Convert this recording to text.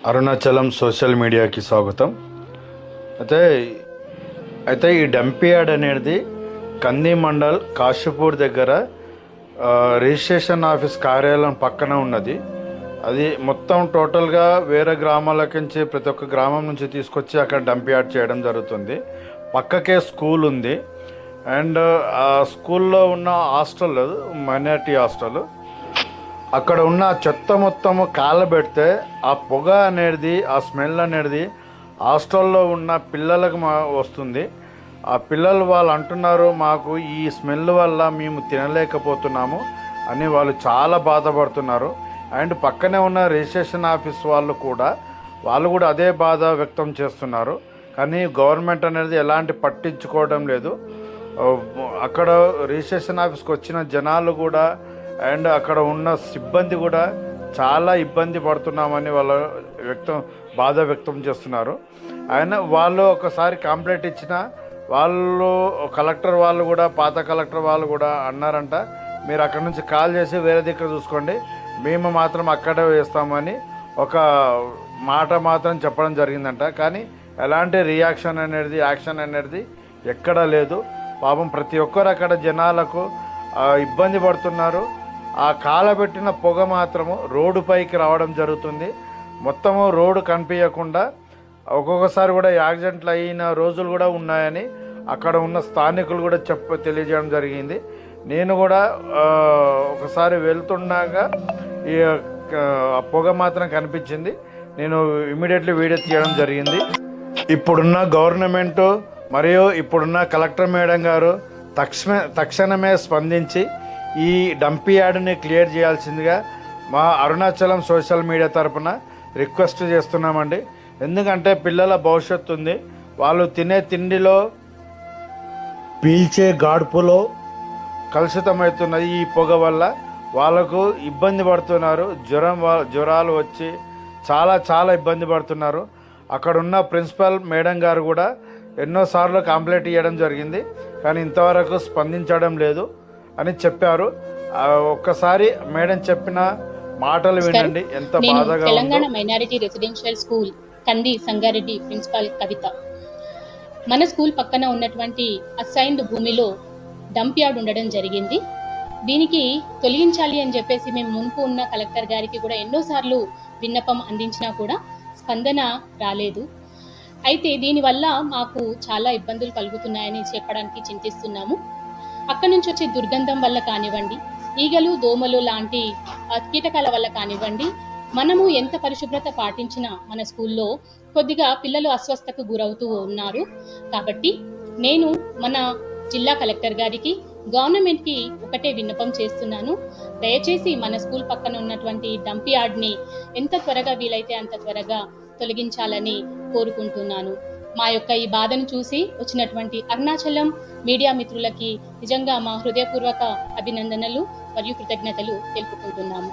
Arunachalam social మీడియాకి స్వాగతం. అయితే అయితే ఈ డంపియార్డ్ అనేది కంది మండల్ కాశీపూర్ దగ్గర రిజిస్ట్రేషన్ ఆఫీస్ కార్యాలయం పక్కన ఉన్నది. అది మొత్తం టోటల్గా వేరే గ్రామాల నుంచి ప్రతి ఒక్క గ్రామం నుంచి తీసుకొచ్చి అక్కడ డంపియార్డ్ చేయడం జరుగుతుంది. పక్కకే స్కూల్ ఉంది. అండ్ ఆ స్కూల్లో ఉన్న హాస్టల్ మైనారిటీ హాస్టల్, అక్కడ ఉన్న చెత్త మొత్తము కాలబెడితే ఆ పొగ అనేది, ఆ స్మెల్ అనేది హాస్టల్లో ఉన్న పిల్లలకు వస్తుంది. ఆ పిల్లలు వాళ్ళు అంటున్నారు, మాకు ఈ స్మెల్ వల్ల మేము తినలేకపోతున్నాము అని వాళ్ళు చాలా బాధపడుతున్నారు. అండ్ పక్కనే ఉన్న రిజిస్ట్రేషన్ ఆఫీస్ వాళ్ళు కూడా అదే బాధ వ్యక్తం చేస్తున్నారు. కానీ గవర్నమెంట్ అనేది ఎలాంటి పట్టించుకోవడం లేదు. అక్కడ రిజిస్ట్రేషన్ ఆఫీస్కి వచ్చిన జనాలు కూడా అండ్ అక్కడ ఉన్న సిబ్బంది కూడా చాలా ఇబ్బంది పడుతున్నామని వాళ్ళు బాధ వ్యక్తం చేస్తున్నారు. వాళ్ళు ఒకసారి కంప్లైంట్ ఇచ్చిన వాళ్ళు కలెక్టర్ వాళ్ళు కూడా, పాత కలెక్టర్ వాళ్ళు కూడా అన్నారంట, మీరు అక్కడ నుంచి కాల్ చేసి వేరే దగ్గర చూసుకోండి, మేము మాత్రం అక్కడే వేస్తామని ఒక మాట మాత్రం చెప్పడం జరిగిందంట. కానీ ఎలాంటి రియాక్షన్ అనేది, యాక్షన్ అనేది ఎక్కడా లేదు. పాపం ప్రతి ఒక్కరు అక్కడ జనాలకు ఇబ్బంది పడుతున్నారు. ఆ కాలబెట్టిన పొగ మాత్రము రోడ్డు పైకి రావడం జరుగుతుంది. మొత్తము రోడ్డు కనిపించకుండా ఒక్కొక్కసారి కూడా యాక్సిడెంట్లు అయిన రోజులు కూడా ఉన్నాయని అక్కడ ఉన్న స్థానికులు కూడా తెలియజేయడం జరిగింది. నేను కూడా ఒకసారి వెళ్తుండగా ఈ పొగ మాత్రం కనిపించింది. నేను ఇమీడియట్లీ వీడియో తీయడం జరిగింది. ఇప్పుడున్న గవర్నమెంటు మరియు ఇప్పుడున్న కలెక్టర్ మేడం గారు తక్షణమే స్పందించి ఈ డంపియార్డ్ని క్లియర్ చేయాల్సిందిగా మా అరుణాచలం సోషల్ మీడియా తరపున రిక్వెస్ట్ చేస్తున్నామండి. ఎందుకంటే పిల్లల భవిష్యత్తు ఉంది. వాళ్ళు తినే తిండిలో, పీల్చే గాడుపులో కలుషితమవుతున్నది ఈ పొగ వల్ల. వాళ్ళకు ఇబ్బంది పడుతున్నారు. జ్వరాలు వచ్చి చాలా ఇబ్బంది పడుతున్నారు. అక్కడున్న ప్రిన్సిపల్ మేడం గారు కూడా ఎన్నోసార్లు కంప్లైంట్ ఇవ్వడం జరిగింది, కానీ ఇంతవరకు స్పందించడం లేదు అని చెప్పారు. ఒక్కసారి మేడం చెప్పిన మాటలు వినండి, ఎంత బాధగా. తెలంగాణ మైనారిటీ రెసిడెన్షియల్ స్కూల్ కంది సంగారెడ్డి ప్రిన్సిపాల్ కవిత. మన స్కూల్ పక్కన ఉన్నటువంటి అసైన్డ్ భూమిలో డంప్ యార్డ్ ఉండడం జరిగింది. దీనికి తొలగించాలి అని చెప్పేసి మేము మునుపు ఉన్న కలెక్టర్ గారికి కూడా ఎన్నోసార్లు విన్నపం అందించినా కూడా స్పందన రాలేదు. అయితే దీనివల్ల మాకు చాలా ఇబ్బందులు కలుగుతున్నాయని చెప్పడానికి చింతిస్తున్నాము. అక్కడి నుంచి వచ్చే దుర్గంధం వల్ల కానివ్వండి, ఈగలు, దోమలు లాంటి కీటకాల వల్ల కానివ్వండి, మనము ఎంత పరిశుభ్రత పాటించినా మన స్కూల్లో కొద్దిగా పిల్లలు అస్వస్థతకు గురవుతూ ఉన్నారు. కాబట్టి నేను మన జిల్లా కలెక్టర్ గారికి, గవర్నమెంట్కి ఒకటే విన్నపం చేస్తున్నాను. దయచేసి మన స్కూల్ పక్కన ఉన్నటువంటి డంప్ యార్డ్ని ఎంత త్వరగా వీలైతే అంత త్వరగా తొలగించాలని కోరుకుంటున్నాను. మా యొక్క ఈ బాధను చూసి వచ్చినటువంటి అరుణాచలం మీడియా మిత్రులకి నిజంగా మా హృదయపూర్వక అభినందనలు మరియు కృతజ్ఞతలు తెలుపుకుంటున్నాము.